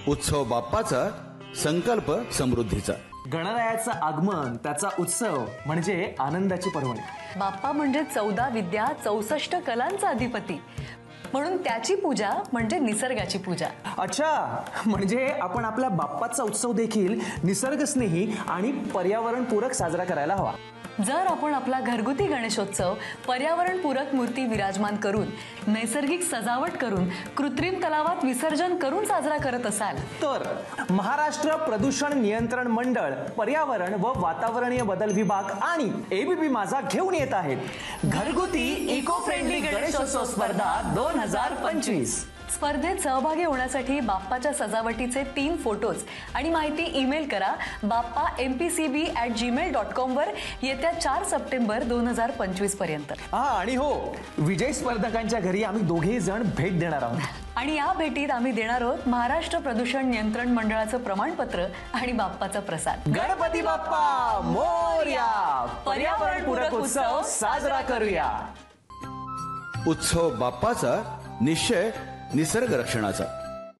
उत्सव बाप्पाचा, संकल्प समृद्धीचा. गणरायाचं आगमन, त्याचा उत्सव म्हणजे आनंदाची पर्वणी. बाप्पा म्हणजे 14 विद्या 64 कलांचा अधिपती, म्हणून त्याची पूजा म्हणजे निसर्गाची पूजा. अच्छा, म्हणजे आपण आपल्या बाप्पाचा उत्सव देखील निसर्गस्नेही आणि पर्यावरणपूरक साजरा करायला हवा. जर आपण आपला घरगुती गणेशोत्सव पर्यावरणपूरक मूर्ती विराजमान करून, नैसर्गिक सजावट करून, कृत्रिम तलावात विसर्जन करून साजरा करत असाल तर महाराष्ट्र प्रदूषण नियंत्रण मंडळ, पर्यावरण व वातावरणीय बदल विभाग आणि एबीपी माझा घेऊन येत आहेत घरगुती इको फ्रेंडली गणेशोत्सव स्पर्धा 2025. स्पर्धेत सहभागी होण्यासाठी बाप्पाच्या सजावटीचे 3 फोटोज आणि माहिती ईमेल करा bappa.mpcb@gmail.com वर येत्या 4 सप्टेंबर 2025 पर्यंत. आणि हो, विजयी स्पर्धकांच्या घरी आम्ही दोघेही जण भेट देणार आहोत. आणि या भेटीत आम्ही देणार आहोत महाराष्ट्र प्रदूषण नियंत्रण मंडळाचं प्रमाणपत्र आणि बाप्पाचा प्रसाद. गणपती बाप्पा मोरया. पर्यावरणपूरक उत्सव साजरा करूया. उत्सव बाप्पाचा, निश्चय निसर्ग रक्षणाचा.